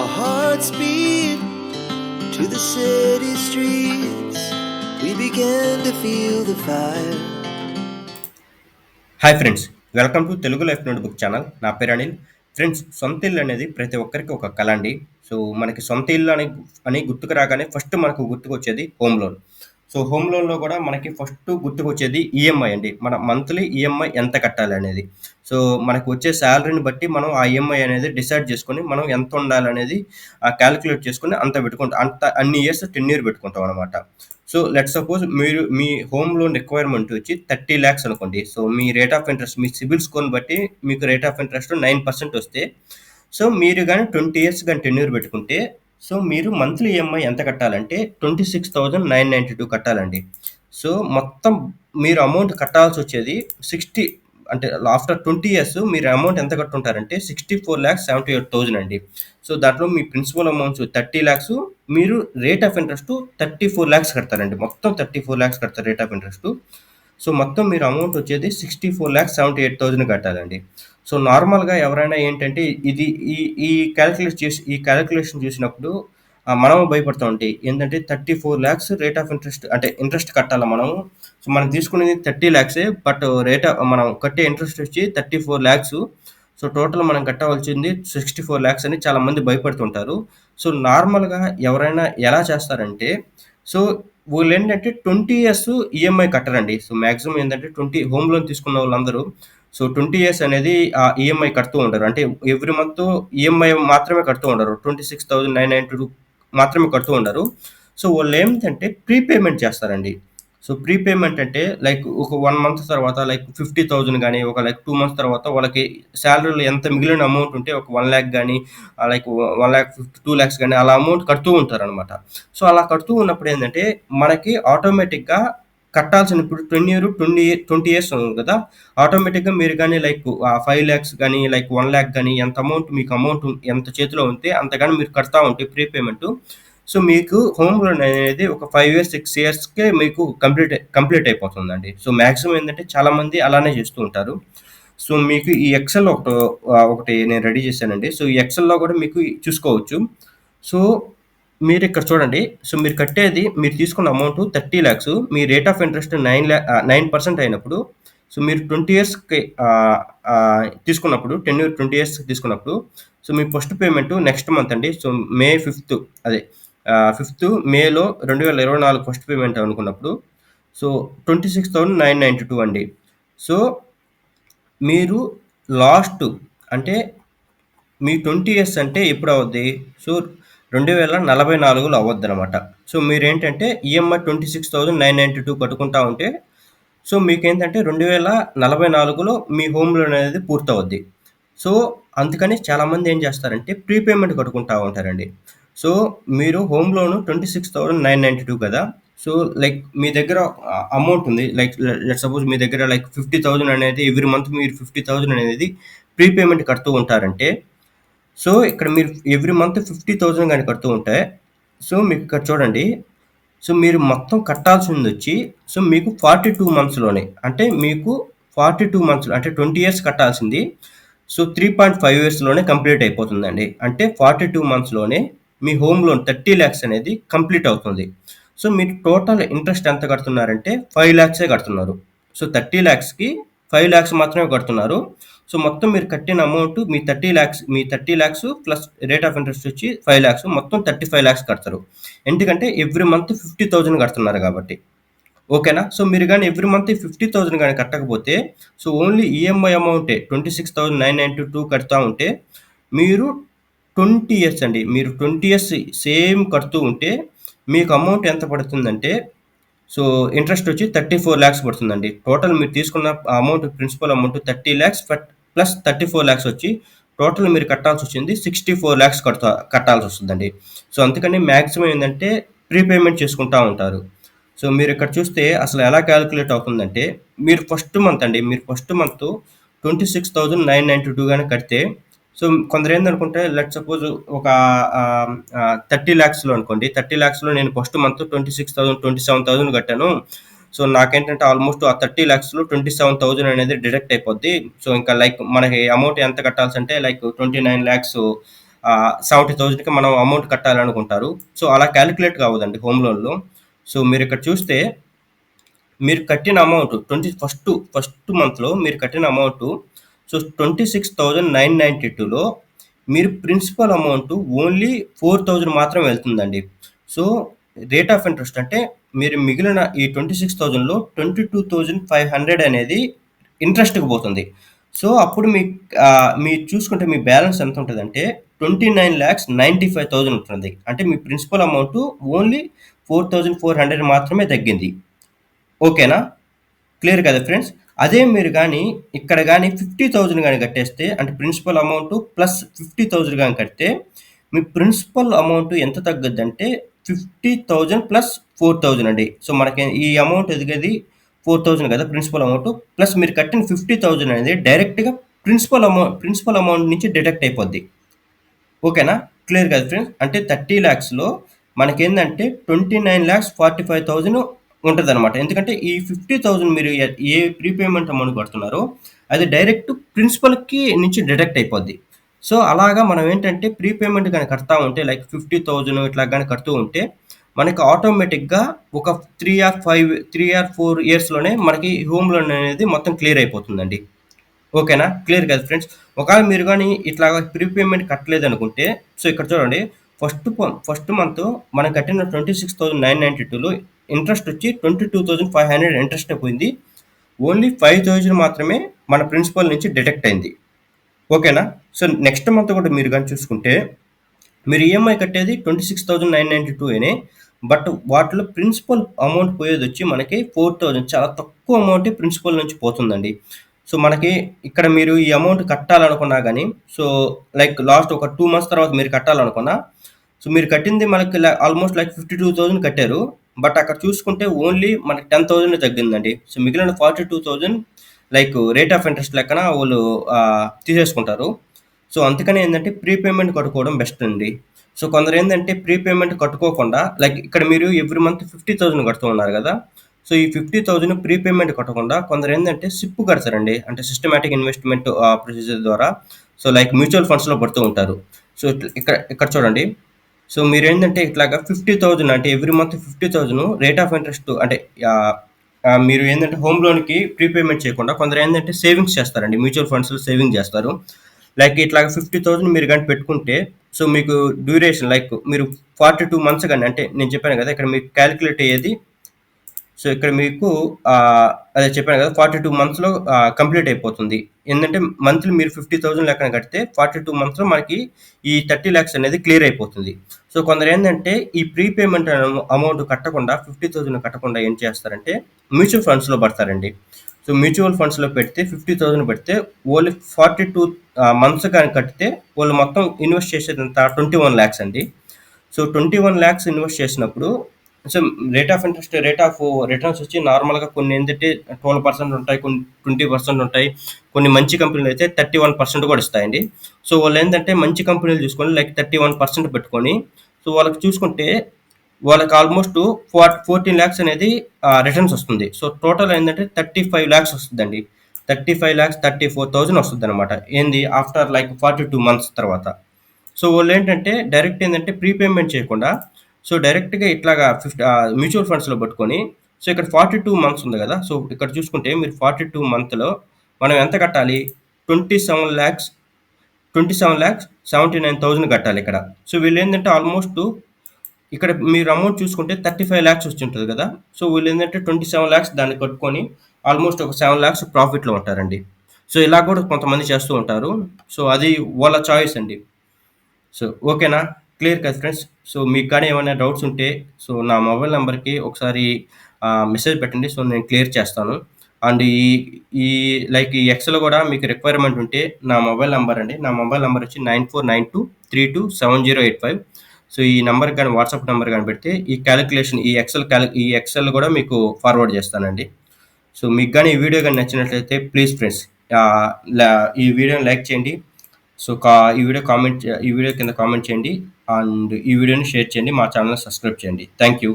Our hearts beat to the city streets. We began to feel the fire. Hi friends, welcome to Telugu life notebook channel. నా పేరు Anil. Friends, సొంత ఇల్లు అనేది ప్రతి ఒక్కరికి ఒక కల అండి. సో మనకి సొంత ఇల్లు అని గుర్తుకు రాగానే ఫస్ట్ మనకు గుర్తుకొచ్చేది హోమ్ లోన్. సో హోమ్ లోన్లో కూడా మనకి ఫస్ట్ గుర్తుకొచ్చేది ఈఎంఐ అండి. మన మంత్లీ ఈఎంఐ ఎంత కట్టాలి అనేది. సో మనకు వచ్చే శాలరీని బట్టి మనం ఆ ఈఎంఐ అనేది డిసైడ్ చేసుకొని మనం ఎంత ఉండాలనేది క్యాలిక్యులేట్ చేసుకొని అంత పెట్టుకుంటాం. అన్ని ఇయర్స్ టెన్యూర్ పెట్టుకుంటాం అనమాట. సో లెట్ సపోజ్ మీరు మీ హోమ్ లోన్ రిక్వైర్మెంట్ వచ్చి 30 lakhs అనుకోండి. సో మీ రేట్ ఆఫ్ ఇంట్రెస్ట్, మీ సిబిల్ స్కోర్ని బట్టి మీకు రేట్ ఆఫ్ ఇంట్రెస్ట్ 9% వస్తే, సో మీరు కానీ 20 years కానీ టెన్యూర్ పెట్టుకుంటే, సో మీరు మంత్లీ ఈఎంఐ ఎంత కట్టాలంటే 26,992 కట్టాలండి. సో మొత్తం మీరు అమౌంట్ కట్టాల్సి వచ్చేది 60, అంటే ఆఫ్టర్ 20 years మీరు అమౌంట్ ఎంత కట్టుంటారంటే 64,78,000 అండి. సో దాంట్లో మీ ప్రిన్సిపల్ అమౌంట్స్ 30 lakhs, మీరు రేట్ ఆఫ్ ఇంట్రెస్ట్ 34 lakhs కడతారండి. మొత్తం 34 lakhs కడతారు రేట్ ఆఫ్ ఇంట్రెస్ట్. సో మొత్తం మీరు అమౌంట్ వచ్చేది 64,78,000 కట్టాలండి. సో నార్మల్గా ఎవరైనా ఏంటంటే ఇది ఈ ఈ క్యాలిక్యులేషన్ చూసినప్పుడు మనం భయపడుతూ ఉంటాయి. ఏంటంటే 34 lakhs రేట్ ఆఫ్ ఇంట్రెస్ట్, అంటే ఇంట్రెస్ట్ కట్టాలి మనం. సో మనం తీసుకునేది 30 lakhs, బట్ మనం కట్టే ఇంట్రెస్ట్ వచ్చి 34 lakhs. సో టోటల్ మనం కట్టవలసింది 64 lakhs అని చాలామంది భయపడుతుంటారు. సో నార్మల్గా ఎవరైనా ఎలా చేస్తారంటే, సో వీళ్ళేంటంటే 20 years ఈఎంఐ కట్టరండి. సో మ్యాక్సిమం ఏంటంటే హోమ్ లోన్ తీసుకున్న వాళ్ళందరూ సో 20 years అనేది ఈఎంఐ కడుతూ ఉండరు. అంటే ఎవ్రీ మంత్ ఈఎంఐ మాత్రమే కడుతూ ఉండరు. 26,992 మాత్రమే కడుతూ ఉండరు. సో వాళ్ళు ఏంటంటే ప్రీపేమెంట్ చేస్తారండి. సో ప్రీపేమెంట్ అంటే లైక్ ఒక 1 month తర్వాత లైక్ 50,000 కానీ, ఒక లైక్ 2 months తర్వాత వాళ్ళకి శాలరీలో ఎంత మిగిలిన అమౌంట్ ఉంటే ఒక 1 lakh కానీ, లైక్ 1,50,000 2 lakhs కానీ అలా అమౌంట్ కడుతూ ఉంటారనమాట. సో అలా కడుతూ ఉన్నప్పుడు ఏంటంటే మనకి ఆటోమేటిక్గా కట్టాల్సిన, ఇప్పుడు 20 years ఉంది కదా, ఆటోమేటిక్గా మీరు కానీ లైక్ 5 lakhs కానీ, లైక్ 1 lakh కానీ, ఎంత అమౌంట్ మీకు అమౌంట్ ఎంత చేతిలో ఉంటే అంత కానీ మీరు కడతా ఉంటే ప్రీపేమెంట్, సో మీకు హోమ్ లోన్ అనేది ఒక 5 years 6 yearsకే మీకు కంప్లీట్ అయిపోతుందండి. సో మ్యాక్సిమం ఏంటంటే చాలామంది అలానే చేస్తూ ఉంటారు. సో మీకు ఈ ఎక్సెల్ ఒకటి నేను రెడీ చేశానండి. సో ఈ ఎక్సెల్లో కూడా మీకు చూసుకోవచ్చు. సో మీరు ఇక్కడ చూడండి. సో మీరు కట్టేది, మీరు తీసుకున్న amount 30 lakhs, me rate of interest 9% అయినప్పుడు, సో మీరు 20 yearsకి తీసుకున్నప్పుడు, 20 years తీసుకున్నప్పుడు, సో మీ ఫస్ట్ పేమెంట్ నెక్స్ట్ మంత్ అండి. సో మే 5th, అదే 5th మేలో 2024 ఫస్ట్ పేమెంట్ అనుకున్నప్పుడు, సో 26,992 అండి. సో మీరు లాస్ట్, అంటే మీ 20 years అంటే ఎప్పుడు అవుద్ది? సో 2044లో అవద్దనమాట. సో మీరేంటంటే ఈఎంఐ 26,992 కట్టుకుంటా ఉంటే, సో మీకేంటంటే 2044లో మీ హోమ్ లోన్ అనేది పూర్తవుద్ది. సో అందుకని చాలామంది ఏం చేస్తారంటే ప్రీపేమెంట్ కట్టుకుంటా ఉంటారండి. సో మీరు హోమ్ లోన్ 26,992 కదా. సో లైక్ మీ దగ్గర అమౌంట్ ఉంది, లైక్ లెట్ సపోజ్ మీ దగ్గర లైక్ 50,000 అనేది ఎవ్రీ మంత్ మీరు 50,000 అనేది ప్రీపేమెంట్ కడుతూ ఉంటారంటే, సో ఇక్కడ మీరు ఎవ్రీ మంత్ 50,000 కానీ కడుతూ ఉంటే, సో మీకు ఇక్కడ చూడండి. సో మీరు మొత్తం కట్టాల్సింది వచ్చి, సో మీకు 42 మంత్స్లోనే, అంటే మీకు 42 మంత్స్ అంటే 20 years కట్టాల్సింది, సో 3.5 yearsలోనే కంప్లీట్ అయిపోతుందండి. అంటే 42 మంత్స్లోనే మీ హోమ్ లోన్ 30 lakhs అనేది కంప్లీట్ అవుతుంది. సో మీరు టోటల్ ఇంట్రెస్ట్ ఎంత కడుతున్నారంటే 5 lakhs కడుతున్నారు. సో 30 lakhsకి 5 lakhs మాత్రమే కడుతున్నారు. సో మొత్తం మీరు కట్టిన amount me 30 lakhs plus rate of interest వచ్చి 5 lakhs, మొత్తం 35 lakhs కడతారు. ఎందుకంటే ఎవ్రీ మంత్ 50,000 కడుతున్నారు కాబట్టి. ఓకేనా. సో మీరు కానీ ఎవ్రీ మంత్ 50,000 కానీ కట్టకపోతే, సో ఓన్లీ ఈఎంఐ అమౌంటే 26,992 కడతా ఉంటే, మీరు 20 years అండి, మీరు 20 years సేమ్ కడుతూ ఉంటే మీకు అమౌంట్ ఎంత పడుతుందంటే, సో ఇంట్రెస్ట్ వచ్చి 34 lakhs పడుతుందండి. టోటల్ మీరు తీసుకున్న amount, principal amount 30 lakhs plus 34 lakhs వచ్చి టోటల్ మీరు కట్టాల్సి వచ్చింది 64 lakhs కట్టాల్సి వస్తుందండి. సో అందుకని మ్యాక్సిమం ఏంటంటే ప్రీపేమెంట్ చేసుకుంటా ఉంటారు. సో మీరు ఇక్కడ చూస్తే అసలు ఎలా క్యాలిక్యులేట్ అవుతుందంటే, మీరు ఫస్ట్ మంత్ 26,992 కానీ కడితే, సో కొందరు ఏందనుకుంటే లెట్ సపోజ్ ఒక 30 lakhsలో అనుకోండి. 30 lakhsలో నేను ఫస్ట్ మంత్ 26,000 27,000 కట్టాను. సో నాకేంటంటే ఆల్మోస్ట్ ఆ 30 lakhsలో 27,000 అనేది డిడక్ట్ అయిపోద్ది. సో ఇంకా లైక్ మనకి అమౌంట్ ఎంత కట్టాల్సి అంటే లైక్ 29 lakhs 70,000కి మనం అమౌంట్ కట్టాలనుకుంటారు. సో, అలా క్యాలిక్యులేట్ కావదండి హోమ్ లోన్‌లో. సో, మీరిక్కడ చూస్తే మీరు కట్టిన అమౌంట్ ఫస్ట్ మంత్‌లో మీరు కట్టిన అమౌంటు సో, 26,992లో మీరు ప్రిన్సిపల్ అమౌంట్ ఓన్లీ 4,000 మాత్రమే వెళ్తుందండి. సో, రేట్ ఆఫ్ ఇంట్రెస్ట్ అంటే మీరు మిగిలిన ఈ 26,000లో 22,500 అనేది ఇంట్రెస్ట్‌కి పోతుంది. సో, అప్పుడు మీరు చూసుకుంటే మీ బ్యాలెన్స్ ఎంత ఉంటదంటే 29,95,000 ఉంటుంది. అంటే మీ ప్రిన్సిపల్ అమౌంట్ ఓన్లీ 4,400 మాత్రమే తగ్గింది. ఓకేనా? క్లియర్ కదా ఫ్రెండ్స్? అదే మీరు గాని ఇక్కడ గాని 50,000 గాని కట్టేస్తే అంటే ప్రిన్సిపల్ అమౌంట్ ప్లస్ 50,000 గాని కడితే మీ ప్రిన్సిపల్ అమౌంట్ ఎంత తగ్గుద్దంటే 50,000 ప్లస్ 4,000 అండి. సో, మనకి ఈ అమౌంట్ ఎదిగేది 4,000 కదా ప్రిన్సిపల్ అమౌంట్. ప్లస్ మీరు కట్టిన 50,000 అనేది డైరెక్ట్‌గా ప్రిన్సిపల్ అమౌంట్ నుంచి డిడక్ట్ అయిపోద్ది. ఓకేనా? క్లియర్ కదా ఫ్రెండ్స్? అంటే 30,00,000లో మనకేందంటే 29,45,000 ఉంటదనమాట. ఎందుకంటే ఈ 50,000 మీరు ఏ ప్రీపేమెంట్ అమౌంట్ కడుతున్నారో అది డైరెక్ట్ ప్రిన్సిపల్‌కి నుంచి డిడక్ట్ అయిపోద్ది. సో, అలాగా మనం ఏంటంటే ప్రీపేమెంట్ గాని కడతా ఉంటే లైక్ 50,000 ఇట్లా గాని కడుతూ ఉంటే మనకి ఆటోమేటిక్‌గా ఒక 3 ఆర్ 4 ఇయర్స్‌లోనే మనకి హోమ్ లోన్ అనేది మొత్తం క్లియర్ అయిపోతుందండి. ఓకేనా? క్లియర్ కదా ఫ్రెండ్స్. ఒకవేళ మీరు గాని ఇట్లాగా ప్రీపేమెంట్ కట్టలేదనుకుంటే, సో, ఇక్కడ చూడండి ఫస్ట్ మంత్ మనం కట్టిన 26,992లో ఇంట్రెస్ట్ వచ్చి 22,500 ఇంట్రెస్టే పోయింది. ఓన్లీ 5,000 మాత్రమే మన ప్రిన్సిపల్ నుంచి డిడక్ట్ అయింది. ఓకేనా? సో, నెక్స్ట్ మంత్ కూడా మీరు గాని చూసుకుంటే మీరు ఈఎంఐ కట్టేది 26,992 బట్ వాటిలో ప్రిన్సిపల్ అమౌంట్ పోయేదొచ్చి మనకి 4,000 చాలా తక్కువ అమౌంటే ప్రిన్సిపల్ నుంచి పోతుందండి. సో, మనకి ఇక్కడ మీరు ఈ అమౌంట్ కట్టాలనుకున్నా గాని, సో, లైక్ లాస్ట్ ఒక 2 మంత్స్ తర్వాత మీరు కట్టాలనుకున్నా, సో, మీరు కట్టింది మనకి ఆల్మోస్ట్ లైక్ 52,000 కట్టారు. బట్ అక్కడ చూసుకుంటే ఓన్లీ మనకి 10,000 తగ్గిందండి. సో, మిగిలిన 42,000 లైక్ రేట్ ఆఫ్ ఇంట్రెస్ట్ లెక్కన వోళ్ళు తీసేసుకుంటారు. సో, అందుకనే ఏందంటే ప్రీపేమెంట్ కట్టుకోవడం బెస్ట్ అండి. సో, కొందరేందంటే ప్రీపేమెంట్ కట్టుకోకుండా లైక్ ఇక్కడ మీరు ఎవ్రీ మంత్ 50,000 కడుతూ ఉన్నారు గదా! సో, ఈ 50,000 ప్రీపేమెంట్ కట్టకుండా కొందరేందంటే సిప్ కడతారండి. అంటే సిస్టమాటిక్ ఇన్వెస్ట్‌మెంట్ ప్రొసీజర్ ద్వారా సో, లైక్ మ్యూచువల్ ఫండ్స్‌లో పడుతూ ఉంటారు. సో, ఇక్కడ ఇక్కడ చూడండి. సో, మీరేందంటే ఇట్లాగా 50,000 అంటే every month 50,000 rate of interest అంటే ఆహ్, మీరు ఏందంటే హోమ్ లోన్‌కి ప్రీపేమెంట్ చేయకుండా కొందరేందంటే సేవింగ్స్ చేస్తారండి. మ్యూచువల్ ఫండ్స్‌లో సేవింగ్ జేస్తారు. లైక్ ఇట్లాగా 50,000 మీరు గాని పెట్టుకుంటే, సో, మీకు డ్యూరేషన్ లైక్ మీరు 42 మంత్స్ గాని అంటే నేను చెప్పాను గదా! ఇక్కడ మీకు కాలిక్యులేట్ అయ్యేది సో, ఇక్కడ మీకు అదే చెప్పాను కదా! 42 మంత్స్‌లో కంప్లీట్ అయిపోతుంది. ఏందంటే మంత్లీ మీరు 50,000 లెక్కన కడితే 42 మంత్స్‌లో మనకి ఈ 30,00,000 అనేది క్లియర్ అయిపోతుంది. సో, కొందరేందంటే ఈ ప్రీపేమెంట్ అమౌంట్ కట్టకుండా 50,000 కట్టకుండా ఏం చేస్తారంటే మ్యూచువల్ ఫండ్స్‌లో పడతారండి. సో, మ్యూచువల్ ఫండ్స్‌లో పెడితే 50,000 పెడితే ఓన్లీ 42 మంత్స్ గాని కట్టితే వాళ్ళు మొత్తం ఇన్వెస్ట్ చేసేదంతా 21,00,000 అండి. సో, 21,00,000 ఇన్వెస్ట్ చేసినప్పుడు సో, రేట్ ఆఫ్ రిటర్న్స్ వచ్చి నార్మల్‌గా కొన్ని ఏంటంటే 12% ఉంటాయి. కొన్ని 20% ఉంటాయి. కొన్ని మంచి కంపెనీలు అయితే 31% కూడా ఇస్తాయండి. సో, వాళ్ళేందంటే మంచి కంపెనీలు చూసుకొని లైక్ 31% పెట్టుకొని సో, వాళ్ళకి చూసుకుంటే వాళ్ళకి ఆల్మోస్ట్ 14,00,000 అనేది రిటర్న్స్ వస్తుంది. సో, టోటల్ ఏందంటే 35,00,000 వస్తదండి. 35,00,000 34,000 వస్తదనమాట. ఏంది ఆఫ్టర్ లైక్ 42 మంత్స్ తర్వాత. సో, వాళ్ళేంటంటే డైరెక్ట్ ఏందంటే ప్రీపేమెంట్ చేయకుండా సో, డైరెక్ట్‌గా ఇట్లాగా మ్యూచువల్ ఫండ్స్‌లో పట్టుకొని సో, ఇక్కడ 42 మంత్స్ ఉంది గదా! సో, ఇక్కడ చూసుకుంటే మీరు 42 మంత్‌లో మనం ఎంత కట్టాలి? 27,00,000 27,79,000 కట్టాలిక్కడ. సో, వీళ్ళేందంటే ఆల్మోస్ట్ ఇక్కడ మీరు అమౌంట్ చూసుకుంటే 35,00,000 వచ్చుంటది గదా! సో, వీళ్ళేందంటే 27,00,000 దాన్ని కట్టుకొని ఆల్మోస్ట్ ఒక 7,00,000 ప్రాఫిట్‌లో ఉంటారండి. సో, ఇలా కూడా కొంతమంది చేస్తూ ఉంటారు. సో, అది వాళ్ళ చాయిస్ అండి. సో, ఓకేనా? క్లియర్ కదా ఫ్రెండ్స్. సో, మీకు గాని ఏమైనా డౌట్స్ ఉంటే సో, నా మొబైల్ నంబర్‌కి ఒకసారి మెసేజ్ పెట్టండి. సో, నేను క్లియర్ చేస్తాను. అండ్ ఈ లైక్ ఈ ఎక్స్‌లో గూడా మీకు రిక్వైర్మెంట్ ఉంటే నా మొబైల్ నంబర్ అండి. నా మొబైల్ నంబర్ వచ్చి 9492327085 సో, ఈ నంబర్‌కి గాని వాట్సాప్ నంబర్ గాని పెడితే ఈ కాలిక్యులేషన్ ఈ ఎక్సెల్ గూడా మీకు ఫార్వర్డ్ చేస్తానండి. సో, మీకు గాని ఈ వీడియో గాని నచ్చినట్లయితే ప్లీజ్ ఫ్రెండ్స్ ఆహ్, లా ఈ వీడియోని లైక్ చేయండి. సో, ఈ వీడియో కింద కామెంట్ చేయండి. అండ్ ఈ వీడియోని షేర్ చేయండి. మా ఛానెల్‌ని సబ్స్క్రైబ్ చేయండి. Thank you.